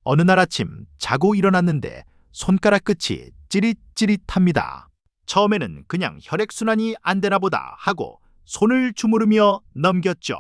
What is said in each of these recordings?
어느 날 아침 자고 일어났는데 손가락 끝이 찌릿찌릿합니다. 처음에는 그냥 혈액순환이 안 되나 보다 하고 손을 주무르며 넘겼죠.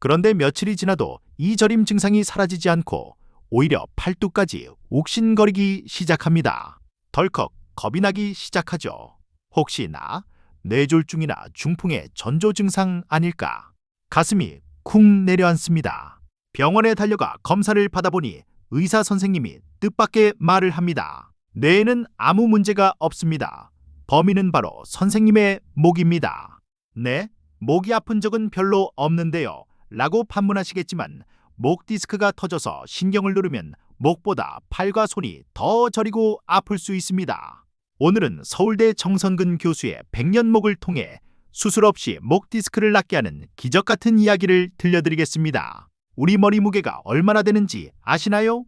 그런데 며칠이 지나도 이 저림 증상이 사라지지 않고 오히려 팔뚝까지 욱신거리기 시작합니다. 덜컥 겁이 나기 시작하죠. 혹시나 뇌졸중이나 중풍의 전조 증상 아닐까? 가슴이 쿵 내려앉습니다. 병원에 달려가 검사를 받아보니 의사 선생님이 뜻밖의 말을 합니다. 뇌에는 아무 문제가 없습니다. 범인은 바로 선생님의 목입니다. 네, 목이 아픈 적은 별로 없는데요. 라고 반문하시겠지만 목 디스크가 터져서 신경을 누르면 목보다 팔과 손이 더 저리고 아플 수 있습니다. 오늘은 서울대 정선근 교수의 백년목을 통해 수술 없이 목 디스크를 낫게 하는 기적 같은 이야기를 들려드리겠습니다. 우리 머리 무게가 얼마나 되는지 아시나요?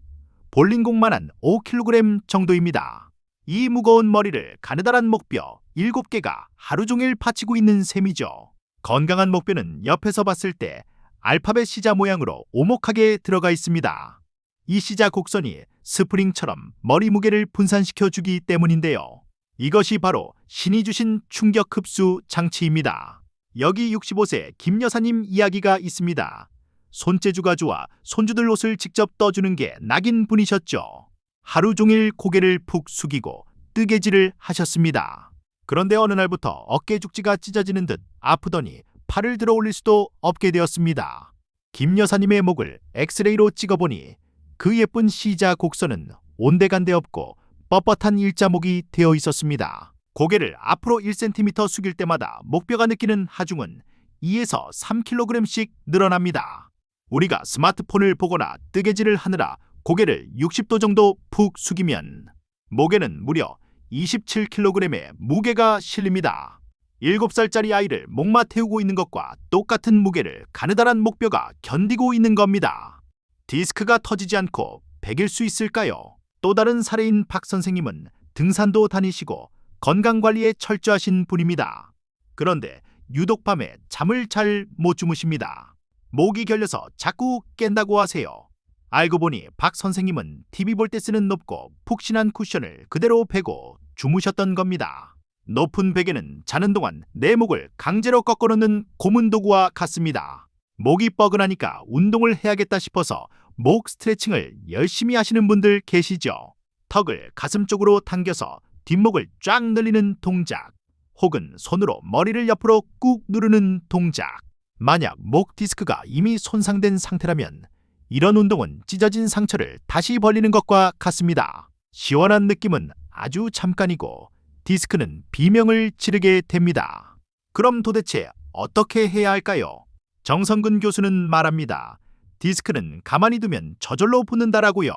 볼링공만한 5kg 정도입니다. 이 무거운 머리를 가느다란 목뼈 7개가 하루 종일 받치고 있는 셈이죠. 건강한 목뼈는 옆에서 봤을 때 알파벳 C자 모양으로 오목하게 들어가 있습니다. 이 C자 곡선이 스프링처럼 머리 무게를 분산시켜 주기 때문인데요. 이것이 바로 신이 주신 충격 흡수 장치입니다. 여기 65세 김 여사님 이야기가 있습니다. 손재주가 좋아 손주들 옷을 직접 떠주는 게 낙인 분이셨죠. 하루 종일 고개를 푹 숙이고 뜨개질을 하셨습니다. 그런데 어느 날부터 어깨 죽지가 찢어지는 듯 아프더니 팔을 들어 올릴 수도 없게 되었습니다. 김 여사님의 목을 엑스레이로 찍어보니 그 예쁜 C자 곡선은 온데간데 없고 뻣뻣한 일자목이 되어 있었습니다. 고개를 앞으로 1cm 숙일 때마다 목뼈가 느끼는 하중은 2에서 3kg씩 늘어납니다. 우리가 스마트폰을 보거나 뜨개질을 하느라 고개를 60도 정도 푹 숙이면 목에는 무려 27kg의 무게가 실립니다. 7살짜리 아이를 목마 태우고 있는 것과 똑같은 무게를 가느다란 목뼈가 견디고 있는 겁니다. 디스크가 터지지 않고 베길 수 있을까요? 또 다른 사례인 박 선생님은 등산도 다니시고 건강관리에 철저하신 분입니다. 그런데 유독 밤에 잠을 잘 못 주무십니다. 목이 결려서 자꾸 깬다고 하세요. 알고 보니 박 선생님은 TV 볼 때 쓰는 높고 푹신한 쿠션을 그대로 베고 주무셨던 겁니다. 높은 베개는 자는 동안 내 목을 강제로 꺾어놓는 고문도구와 같습니다. 목이 뻐근하니까 운동을 해야겠다 싶어서 목 스트레칭을 열심히 하시는 분들 계시죠? 턱을 가슴 쪽으로 당겨서 뒷목을 쫙 늘리는 동작, 혹은 손으로 머리를 옆으로 꾹 누르는 동작. 만약 목 디스크가 이미 손상된 상태라면 이런 운동은 찢어진 상처를 다시 벌리는 것과 같습니다. 시원한 느낌은 아주 잠깐이고 디스크는 비명을 지르게 됩니다. 그럼 도대체 어떻게 해야 할까요? 정선근 교수는 말합니다. 디스크는 가만히 두면 저절로 붙는다라고요.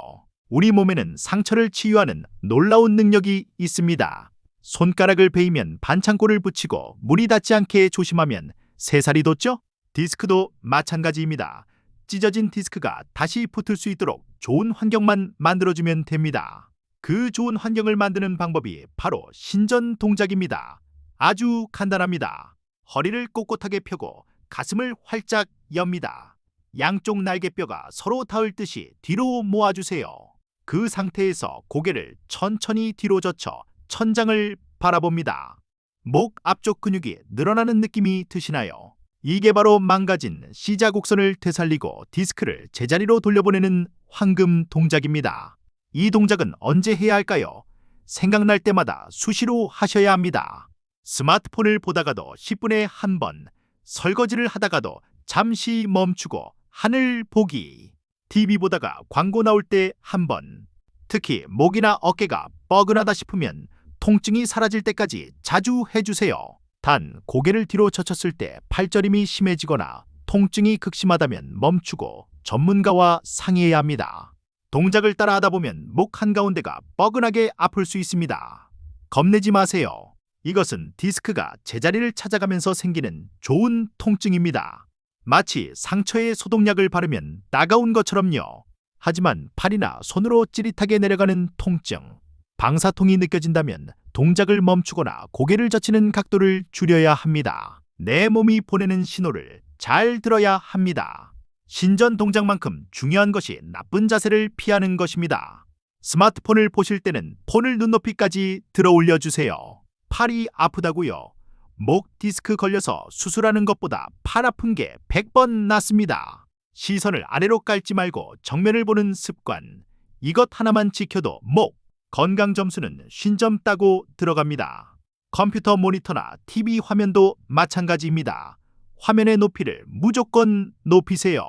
우리 몸에는 상처를 치유하는 놀라운 능력이 있습니다. 손가락을 베이면 반창고를 붙이고 물이 닿지 않게 조심하면 새살이 돋죠? 디스크도 마찬가지입니다. 찢어진 디스크가 다시 붙을 수 있도록 좋은 환경만 만들어주면 됩니다. 그 좋은 환경을 만드는 방법이 바로 신전 동작입니다. 아주 간단합니다. 허리를 꼿꼿하게 펴고 가슴을 활짝 엽니다. 양쪽 날개뼈가 서로 닿을 듯이 뒤로 모아주세요. 그 상태에서 고개를 천천히 뒤로 젖혀 천장을 바라봅니다. 목 앞쪽 근육이 늘어나는 느낌이 드시나요? 이게 바로 망가진 C자 곡선을 되살리고 디스크를 제자리로 돌려보내는 황금 동작입니다. 이 동작은 언제 해야 할까요? 생각날 때마다 수시로 하셔야 합니다. 스마트폰을 보다가도 10분에 한 번, 설거지를 하다가도 잠시 멈추고 하늘 보기, TV 보다가 광고 나올 때 한 번, 특히 목이나 어깨가 뻐근하다 싶으면 통증이 사라질 때까지 자주 해주세요. 단, 고개를 뒤로 젖혔을 때 팔저림이 심해지거나 통증이 극심하다면 멈추고 전문가와 상의해야 합니다. 동작을 따라 하다 보면 목 한가운데가 뻐근하게 아플 수 있습니다. 겁내지 마세요. 이것은 디스크가 제자리를 찾아가면서 생기는 좋은 통증입니다. 마치 상처에 소독약을 바르면 따가운 것처럼요. 하지만 팔이나 손으로 찌릿하게 내려가는 통증, 방사통이 느껴진다면 동작을 멈추거나 고개를 젖히는 각도를 줄여야 합니다. 내 몸이 보내는 신호를 잘 들어야 합니다. 신전 동작만큼 중요한 것이 나쁜 자세를 피하는 것입니다. 스마트폰을 보실 때는 폰을 눈높이까지 들어 올려주세요. 팔이 아프다고요? 목 디스크 걸려서 수술하는 것보다 팔 아픈 게 100번 낫습니다. 시선을 아래로 깔지 말고 정면을 보는 습관. 이것 하나만 지켜도 목 건강 점수는 50점 따고 들어갑니다. 컴퓨터 모니터나 TV 화면도 마찬가지입니다. 화면의 높이를 무조건 높이세요.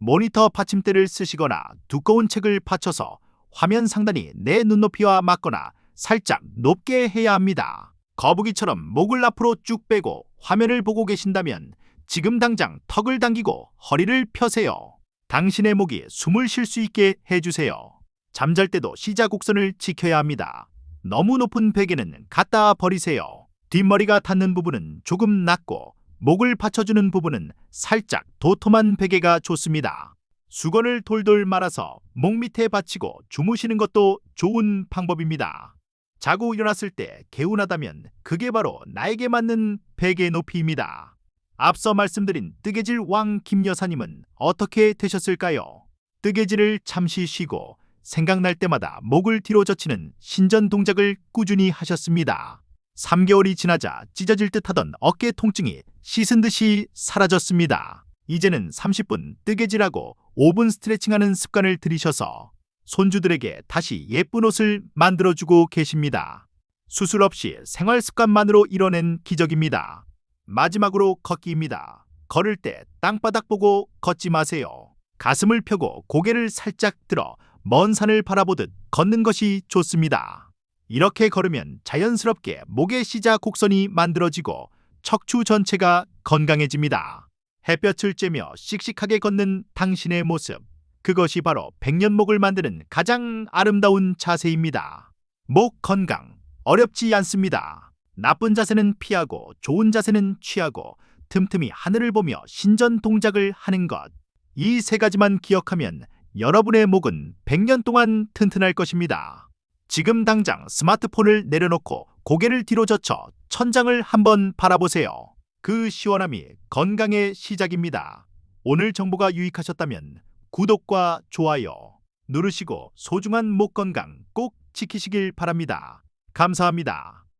모니터 받침대를 쓰시거나 두꺼운 책을 받쳐서 화면 상단이 내 눈높이와 맞거나 살짝 높게 해야 합니다. 거북이처럼 목을 앞으로 쭉 빼고 화면을 보고 계신다면 지금 당장 턱을 당기고 허리를 펴세요. 당신의 목이 숨을 쉴 수 있게 해주세요. 잠잘 때도 시자 곡선을 지켜야 합니다. 너무 높은 베개는 갖다 버리세요. 뒷머리가 닿는 부분은 조금 낮고 목을 받쳐주는 부분은 살짝 도톰한 베개가 좋습니다. 수건을 돌돌 말아서 목 밑에 받치고 주무시는 것도 좋은 방법입니다. 자고 일어났을 때 개운하다면 그게 바로 나에게 맞는 베개 높이입니다. 앞서 말씀드린 뜨개질 왕 김 여사님은 어떻게 되셨을까요? 뜨개질을 잠시 쉬고 생각날 때마다 목을 뒤로 젖히는 신전 동작을 꾸준히 하셨습니다. 3개월이 지나자 찢어질 듯 하던 어깨 통증이 씻은 듯이 사라졌습니다. 이제는 30분 뜨개질하고 5분 스트레칭하는 습관을 들이셔서 손주들에게 다시 예쁜 옷을 만들어주고 계십니다. 수술 없이 생활 습관만으로 이뤄낸 기적입니다. 마지막으로 걷기입니다. 걸을 때 땅바닥 보고 걷지 마세요. 가슴을 펴고 고개를 살짝 들어 먼 산을 바라보듯 걷는 것이 좋습니다. 이렇게 걸으면 자연스럽게 목의 시자 곡선이 만들어지고 척추 전체가 건강해집니다. 햇볕을 쬐며 씩씩하게 걷는 당신의 모습. 그것이 바로 백년목을 만드는 가장 아름다운 자세입니다. 목 건강 어렵지 않습니다. 나쁜 자세는 피하고 좋은 자세는 취하고 틈틈이 하늘을 보며 신전 동작을 하는 것. 이 세 가지만 기억하면 여러분의 목은 100년 동안 튼튼할 것입니다. 지금 당장 스마트폰을 내려놓고 고개를 뒤로 젖혀 천장을 한번 바라보세요. 그 시원함이 건강의 시작입니다. 오늘 정보가 유익하셨다면 구독과 좋아요 누르시고 소중한 목 건강 꼭 지키시길 바랍니다. 감사합니다.